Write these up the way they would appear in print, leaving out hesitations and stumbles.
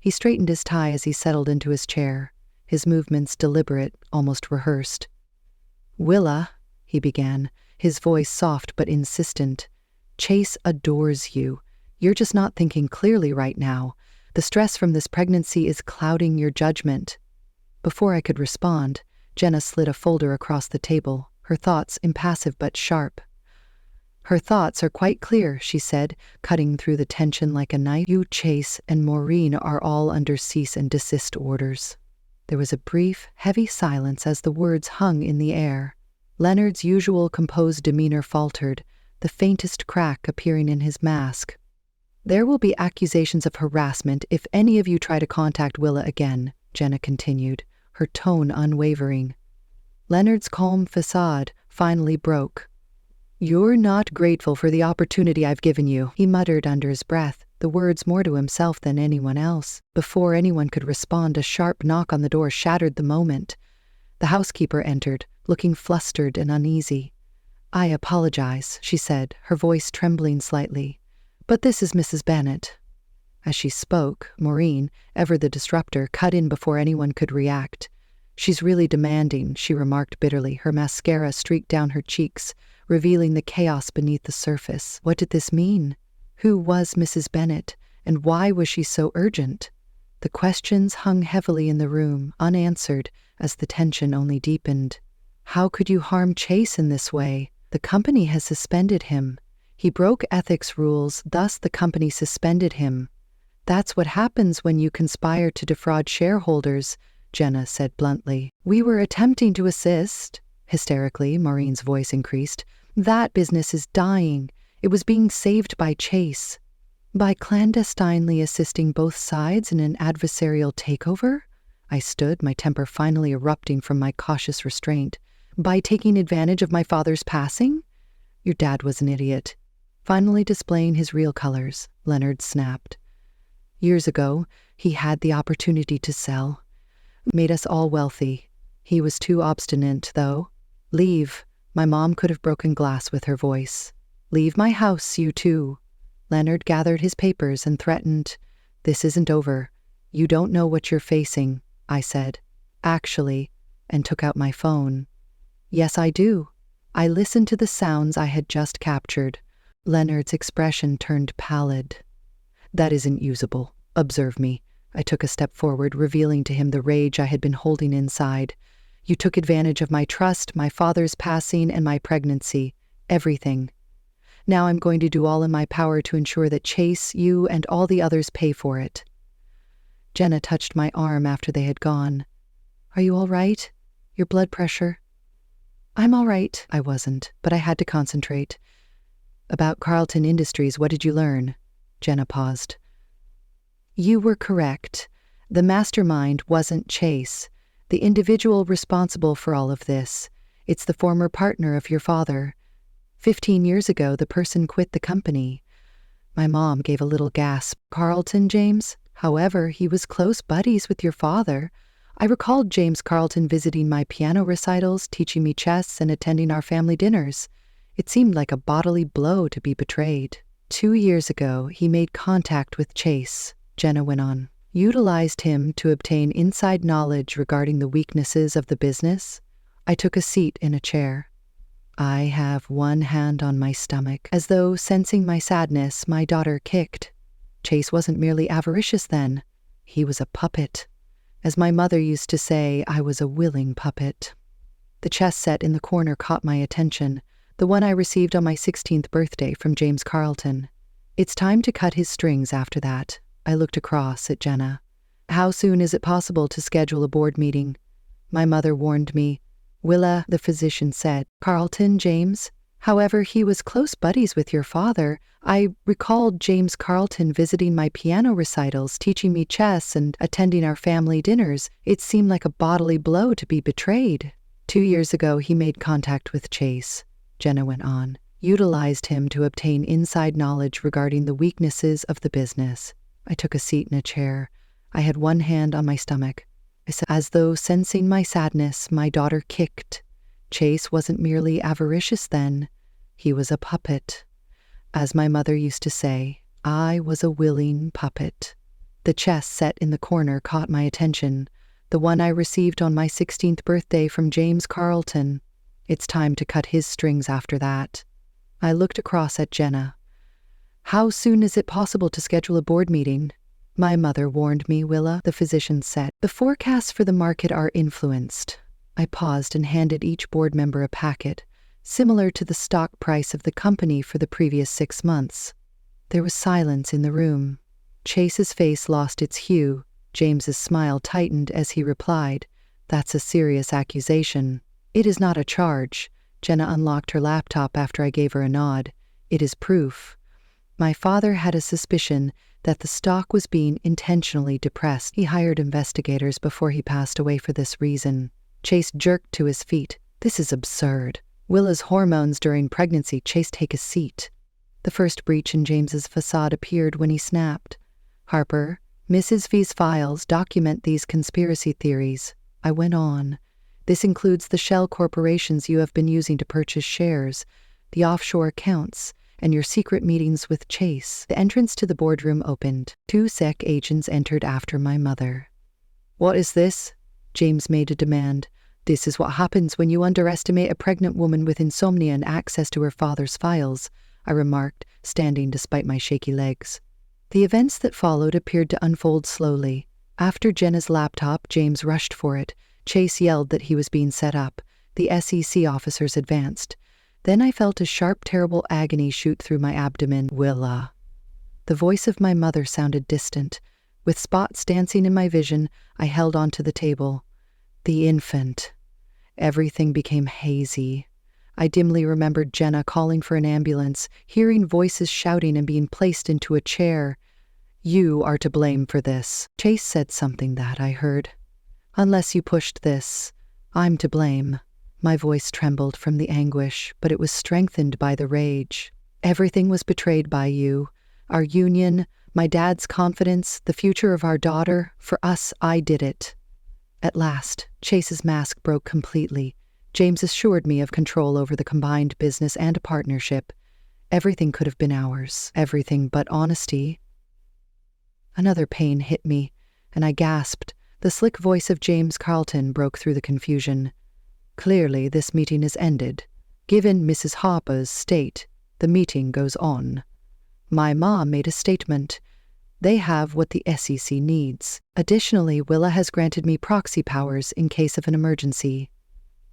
He straightened his tie as he settled into his chair, his movements deliberate, almost rehearsed. "Willa," he began, his voice soft but insistent, "Chase adores you. You're just not thinking clearly right now. The stress from this pregnancy is clouding your judgment." Before I could respond, Jenna slid a folder across the table, her thoughts impassive but sharp. "Her thoughts are quite clear," she said, cutting through the tension like a knife. "You, Chase, and Maureen are all under cease and desist orders." There was a brief, heavy silence as the words hung in the air. Leonard's usual composed demeanor faltered, the faintest crack appearing in his mask. "There will be accusations of harassment if any of you try to contact Willa again," Jenna continued, her tone unwavering. Leonard's calm facade finally broke. "You're not grateful for the opportunity I've given you," he muttered under his breath, the words more to himself than anyone else. Before anyone could respond, a sharp knock on the door shattered the moment. The housekeeper entered, looking flustered and uneasy. "I apologize," she said, her voice trembling slightly, "but this is Mrs. Bennet." As she spoke, Maureen, ever the disruptor, cut in before anyone could react. "She's really demanding," she remarked bitterly, her mascara streaked down her cheeks, revealing the chaos beneath the surface. What did this mean? Who was Mrs. Bennet, and why was she so urgent? The questions hung heavily in the room, unanswered, as the tension only deepened. How could you harm Chase in this way? The company has suspended him. He broke ethics rules, thus the company suspended him. "That's what happens when you conspire to defraud shareholders," Jenna said bluntly. "We were attempting to assist." Hysterically, Maureen's voice increased. "That business is dying. It was being saved by Chase. By clandestinely assisting both sides in an adversarial takeover?" I stood, my temper finally erupting from my cautious restraint. "By taking advantage of my father's passing?" "Your dad was an idiot." Finally displaying his real colors, Leonard snapped. "Years ago, he had the opportunity to sell. Made us all wealthy. He was too obstinate, though. Leave." My mom could have broken glass with her voice. "Leave my house, you two." Leonard gathered his papers and threatened. "This isn't over. You don't know what you're facing," I said. "Actually," and took out my phone. "Yes, I do." I listened to the sounds I had just captured. Leonard's expression turned pallid. "That isn't usable. Observe me." I took a step forward, revealing to him the rage I had been holding inside. "You took advantage of my trust, my father's passing, and my pregnancy. Everything. Now I'm going to do all in my power to ensure that Chase, you, and all the others pay for it." Jenna touched my arm after they had gone. "Are you all right? Your blood pressure?" "I'm all right." I wasn't, but I had to concentrate. "About Carlton Industries, what did you learn?" Jenna paused. "You were correct. The mastermind wasn't Chase, the individual responsible for all of this. It's the former partner of your father. 15 years ago, the person quit the company." My mom gave a little gasp. "Carlton, James? However, he was close buddies with your father. I recalled James Carlton visiting my piano recitals, teaching me chess, and attending our family dinners. It seemed like a bodily blow to be betrayed. 2 years ago, he made contact with Chase," Jenna went on. "Utilized him to obtain inside knowledge regarding the weaknesses of the business." I took a seat in a chair. I have one hand on my stomach. As though sensing my sadness, my daughter kicked. Chase wasn't merely avaricious then. He was a puppet. As my mother used to say, I was a willing puppet. The chess set in the corner caught my attention, the one I received on my 16th birthday from James Carlton. "It's time to cut his strings after that." I looked across at Jenna. "How soon is it possible to schedule a board meeting?" My mother warned me. "Willa," the physician said. "Carlton, James? However, he was close buddies with your father. I recalled James Carlton visiting my piano recitals, teaching me chess, and attending our family dinners. It seemed like a bodily blow to be betrayed. 2 years ago, he made contact with Chase," Jenna went on. "Utilized him to obtain inside knowledge regarding the weaknesses of the business." I took a seat in a chair. I had one hand on my stomach. I said, as though sensing my sadness, my daughter kicked. "Chase wasn't merely avaricious then. He was a puppet. As my mother used to say, I was a willing puppet." The chest set in the corner caught my attention, the one I received on my 16th birthday from James Carlton. It's time to cut his strings after that. I looked across at Jenna. How soon is it possible to schedule a board meeting? My mother warned me, Willa, the physician said. The forecasts for the market are influenced. I paused and handed each board member a packet, similar to the stock price of the company for the previous 6 months. There was silence in the room. Chase's face lost its hue. James's smile tightened as he replied, "That's a serious accusation." "It is not a charge." Jenna unlocked her laptop after I gave her a nod. "It is proof." My father had a suspicion that the stock was being intentionally depressed. He hired investigators before he passed away for this reason. Chase jerked to his feet. "This is absurd. Willa's hormones during pregnancy." "Chase, take a seat." The first breach in James's facade appeared when he snapped. "Harper, Mrs. V's files document these conspiracy theories." I went on. "This includes the shell corporations you have been using to purchase shares, the offshore accounts, and your secret meetings with Chase." The entrance to the boardroom opened. 2 SEC agents entered after my mother. "What is this?" James made a demand. "This is what happens when you underestimate a pregnant woman with insomnia and access to her father's files," I remarked, standing despite my shaky legs. The events that followed appeared to unfold slowly. After Jenna's laptop, James rushed for it. Chase yelled that he was being set up. The SEC officers advanced. Then I felt a sharp, terrible agony shoot through my abdomen. "Willa." The voice of my mother sounded distant. With spots dancing in my vision, I held onto the table. "The infant." Everything became hazy. I dimly remembered Jenna calling for an ambulance, hearing voices shouting and being placed into a chair. "You are to blame for this." Chase said something that I heard. "Unless you pushed this, I'm to blame." My voice trembled from the anguish, but it was strengthened by the rage. "Everything was betrayed by you. Our union, my dad's confidence, the future of our daughter. For us, I did it." At last, Chase's mask broke completely. James assured me of control over the combined business and a partnership. Everything could have been ours. Everything but honesty. Another pain hit me, and I gasped. The slick voice of James Carlton broke through the confusion. "Clearly, this meeting is ended. Given Mrs. Harper's state, the meeting goes on. My mom made a statement. They have what the SEC needs. Additionally, Willa has granted me proxy powers in case of an emergency."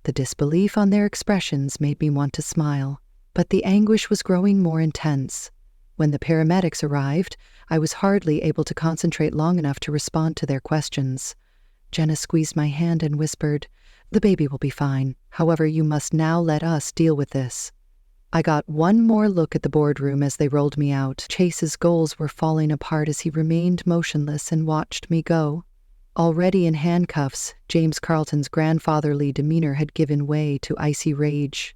The disbelief on their expressions made me want to smile, but the anguish was growing more intense. When the paramedics arrived, I was hardly able to concentrate long enough to respond to their questions. Jenna squeezed my hand and whispered, "The baby will be fine. However, you must now let us deal with this." I got one more look at the boardroom as they rolled me out. Chase's goals were falling apart as he remained motionless and watched me go. Already in handcuffs, James Carlton's grandfatherly demeanor had given way to icy rage.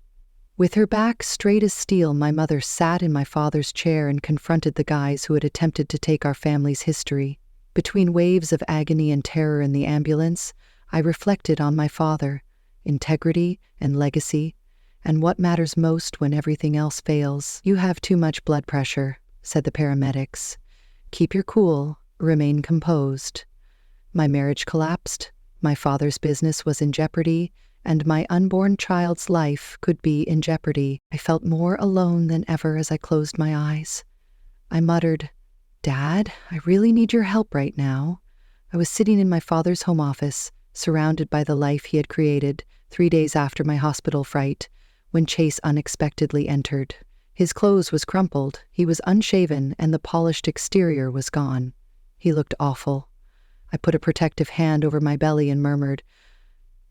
With her back straight as steel, my mother sat in my father's chair and confronted the guys who had attempted to take our family's history. Between waves of agony and terror in the ambulance, I reflected on my father, integrity and legacy, and what matters most when everything else fails. "You have too much blood pressure," said the paramedics. "Keep your cool, remain composed." My marriage collapsed, my father's business was in jeopardy, and my unborn child's life could be in jeopardy. I felt more alone than ever as I closed my eyes. I muttered, "Dad, I really need your help right now." I was sitting in my father's home office, surrounded by the life he had created, 3 days after my hospital fright, when Chase unexpectedly entered. His clothes was crumpled, he was unshaven, and the polished exterior was gone. He looked awful. I put a protective hand over my belly and murmured,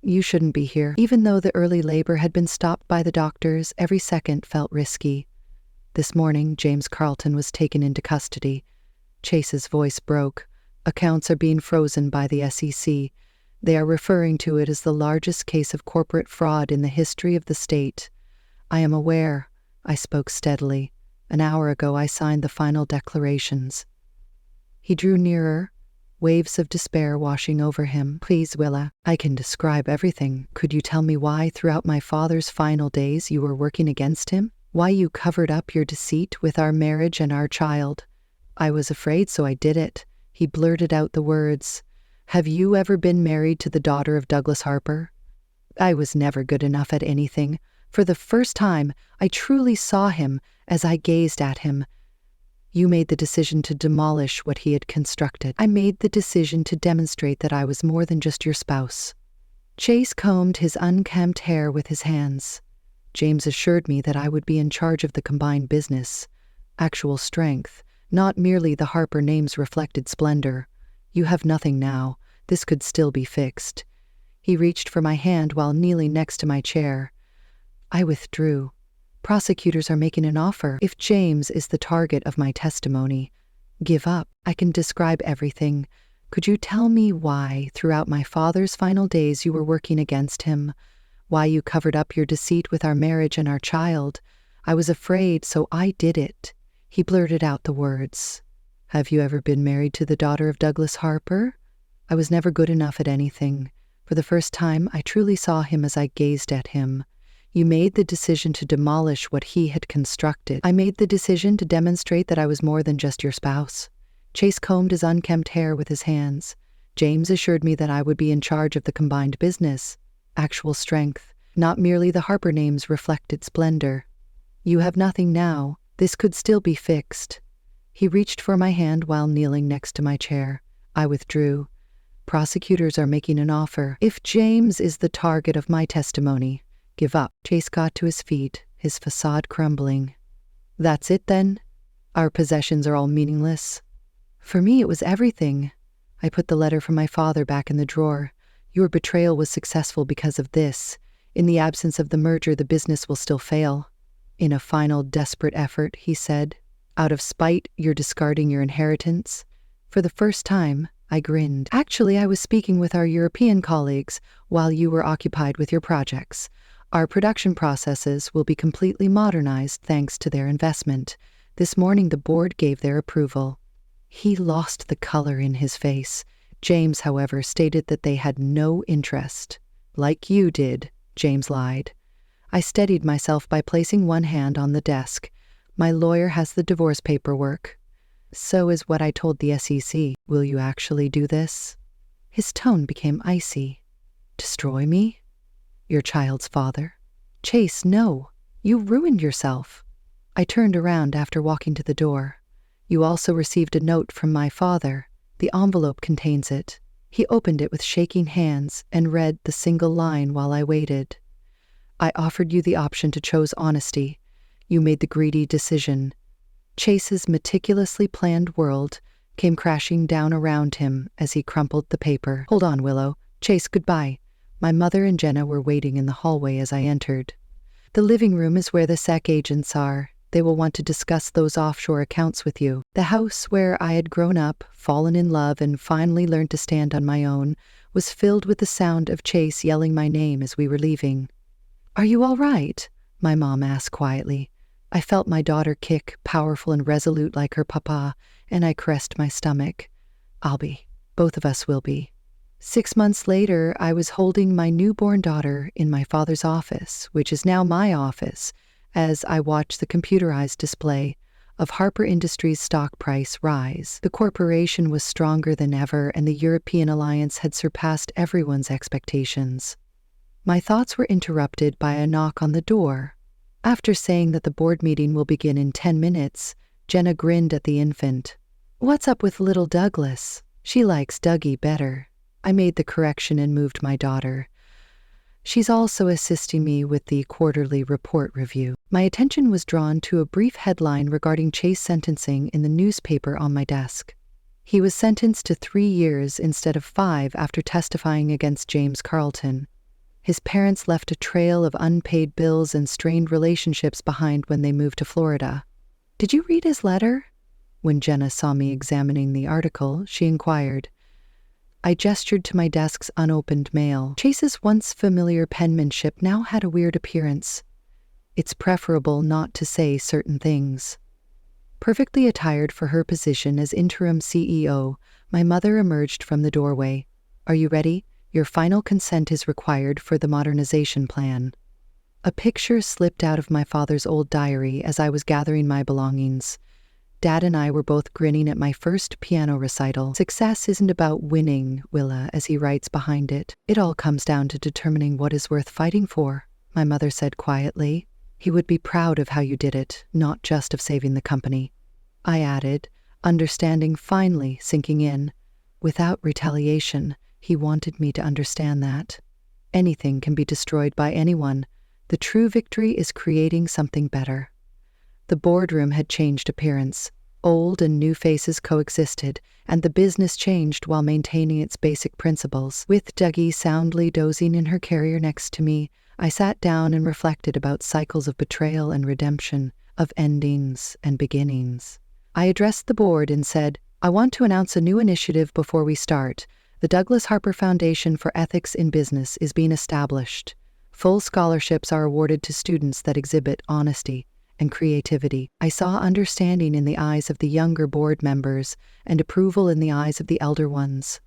"You shouldn't be here." Even though the early labor had been stopped by the doctors, every second felt risky. This morning, James Carlton was taken into custody. Chase's voice broke. "Accounts are being frozen by the SEC. They are referring to it as the largest case of corporate fraud in the history of the state." "I am aware," I spoke steadily. "An hour ago I signed the final declarations." He drew nearer, waves of despair washing over him. "Please, Willa, I can describe everything. Could you tell me why, throughout my father's final days, you were working against him? Why you covered up your deceit with our marriage and our child?" "I was afraid, so I did it." He blurted out the words, "Have you ever been married to the daughter of Douglas Harper?" I was never good enough at anything. For the first time, I truly saw him as I gazed at him. "You made the decision to demolish what he had constructed. I made the decision to demonstrate that I was more than just your spouse." Chase combed his unkempt hair with his hands. "James assured me that I would be in charge of the combined business. Actual strength, not merely the Harper name's reflected splendor. You have nothing now. This could still be fixed." He reached for my hand while kneeling next to my chair. I withdrew. "Prosecutors are making an offer. If James is the target of my testimony, give up. I can describe everything. Could you tell me why, throughout my father's final days, you were working against him? Why you covered up your deceit with our marriage and our child? I was afraid, so I did it." He blurted out the words, "Have you ever been married to the daughter of Douglas Harper?" I was never good enough at anything. For the first time, I truly saw him as I gazed at him. "You made the decision to demolish what he had constructed. I made the decision to demonstrate that I was more than just your spouse." Chase combed his unkempt hair with his hands. "James assured me that I would be in charge of the combined business. Actual strength, not merely the Harper name's reflected splendor. You have nothing now. This could still be fixed." He reached for my hand while kneeling next to my chair. I withdrew. "Prosecutors are making an offer. If James is the target of my testimony, give up." Chase got to his feet, his facade crumbling. "That's it then? Our possessions are all meaningless?" For me, it was everything. I put the letter from my father back in the drawer. "Your betrayal was successful because of this. In the absence of the merger, the business will still fail." In a final, desperate effort, he said, "Out of spite, you're discarding your inheritance?" For the first time, I grinned. "Actually, I was speaking with our European colleagues while you were occupied with your projects. Our production processes will be completely modernized thanks to their investment. This morning, the board gave their approval." He lost the color in his face. James, however, stated that they had no interest. "Like you did," James lied. I steadied myself by placing one hand on the desk. "My lawyer has the divorce paperwork. So is what I told the SEC. Will you actually do this?" His tone became icy. "Destroy me? Your child's father?" "Chase, no. You ruined yourself." I turned around after walking to the door. "You also received a note from my father. The envelope contains it." He opened it with shaking hands and read the single line while I waited. "I offered you the option to choose honesty. You made the greedy decision." Chase's meticulously planned world came crashing down around him as he crumpled the paper. "Hold on, Willow. Chase, goodbye." My mother and Jenna were waiting in the hallway as I entered. "The living room is where the SEC agents are. They will want to discuss those offshore accounts with you." The house where I had grown up, fallen in love, and finally learned to stand on my own was filled with the sound of Chase yelling my name as we were leaving. "Are you all right?" my mom asked quietly. I felt my daughter kick, powerful and resolute like her papa, and I caressed my stomach. "I'll be. Both of us will be." 6 months later, I was holding my newborn daughter in my father's office, which is now my office, as I watched the computerized display of Harper Industries' stock price rise. The corporation was stronger than ever, and the European alliance had surpassed everyone's expectations. My thoughts were interrupted by a knock on the door. After saying that the board meeting will begin in 10 minutes, Jenna grinned at the infant. "What's up with little Douglas? She likes Dougie better." I made the correction and moved my daughter. She's also assisting me with the quarterly report review. My attention was drawn to a brief headline regarding Chase sentencing in the newspaper on my desk. He was sentenced to 3 years instead of 5 after testifying against James Carlton. His parents left a trail of unpaid bills and strained relationships behind when they moved to Florida. "Did you read his letter?" When Jenna saw me examining the article, she inquired. I gestured to my desk's unopened mail. Chase's once familiar penmanship now had a weird appearance. "It's preferable not to say certain things." Perfectly attired for her position as interim CEO, my mother emerged from the doorway. "Are you ready? Your final consent is required for the modernization plan." A picture slipped out of my father's old diary as I was gathering my belongings. Dad and I were both grinning at my first piano recital. Success isn't about winning, Willa, as he writes behind it. It all comes down to determining what is worth fighting for, my mother said quietly. He would be proud of how you did it, not just of saving the company. I added, understanding finally sinking in. Without retaliation, he wanted me to understand that. Anything can be destroyed by anyone. The true victory is creating something better. The boardroom had changed appearance. Old and new faces coexisted, and the business changed while maintaining its basic principles. With Dougie soundly dozing in her carrier next to me, I sat down and reflected about cycles of betrayal and redemption, of endings and beginnings. I addressed the board and said, I want to announce a new initiative before we start. The Douglas Harper Foundation for Ethics in Business is being established. Full scholarships are awarded to students that exhibit honesty and creativity. I saw understanding in the eyes of the younger board members and approval in the eyes of the elder ones.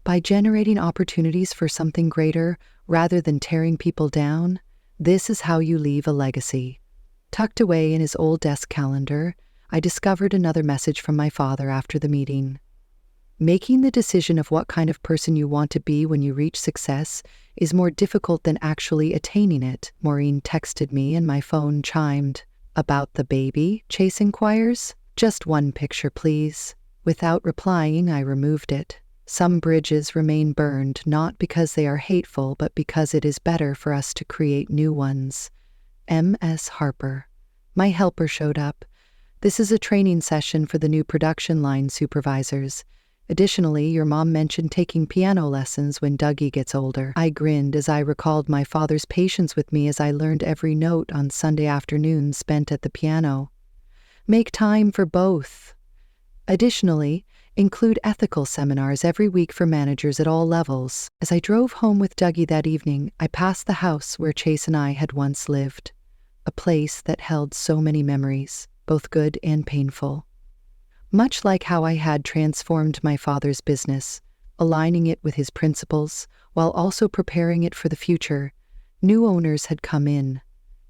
By generating opportunities for something greater rather than tearing people down, this is how you leave a legacy. Tucked away in his old desk calendar, I discovered another message from my father after the meeting. Making the decision of what kind of person you want to be when you reach success is more difficult than actually attaining it, Maureen texted me and my phone chimed. About the baby? Chase inquires. Just one picture, please. Without replying, I removed it. Some bridges remain burned, not because they are hateful, but because it is better for us to create new ones. M.S. Harper. My helper showed up. This is a training session for the new production line supervisors. Additionally, your mom mentioned taking piano lessons when Dougie gets older. I grinned as I recalled my father's patience with me as I learned every note on Sunday afternoons spent at the piano. Make time for both. Additionally, include ethical seminars every week for managers at all levels. As I drove home with Dougie that evening, I passed the house where Chase and I had once lived. A place that held so many memories, both good and painful. Much like how I had transformed my father's business, aligning it with his principles, while also preparing it for the future, new owners had come in.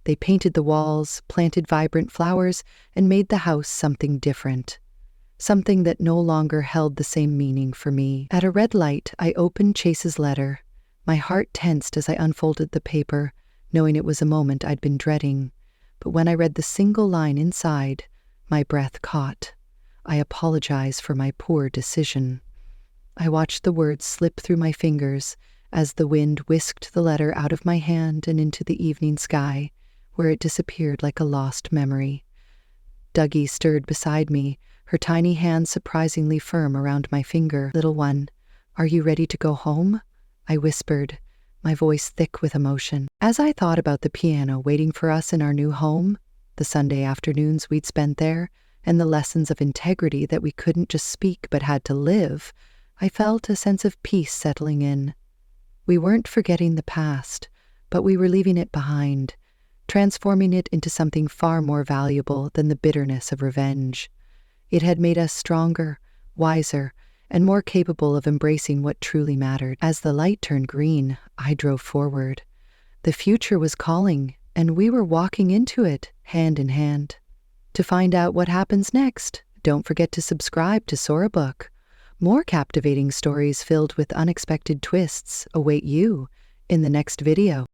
They painted the walls, planted vibrant flowers, and made the house something different. Something that no longer held the same meaning for me. At a red light, I opened Chase's letter. My heart tensed as I unfolded the paper, knowing it was a moment I'd been dreading. But when I read the single line inside, my breath caught. I apologize for my poor decision. I watched the words slip through my fingers as the wind whisked the letter out of my hand and into the evening sky, where it disappeared like a lost memory. Dougie stirred beside me, her tiny hand surprisingly firm around my finger. Little one, are you ready to go home? I whispered, my voice thick with emotion. As I thought about the piano waiting for us in our new home, the Sunday afternoons we'd spent there, and the lessons of integrity that we couldn't just speak but had to live, I felt a sense of peace settling in. We weren't forgetting the past, but we were leaving it behind, transforming it into something far more valuable than the bitterness of revenge. It had made us stronger, wiser, and more capable of embracing what truly mattered. As the light turned green, I drove forward. The future was calling, and we were walking into it, hand in hand. To find out what happens next, don't forget to subscribe to SoraBook. More captivating stories filled with unexpected twists await you in the next video.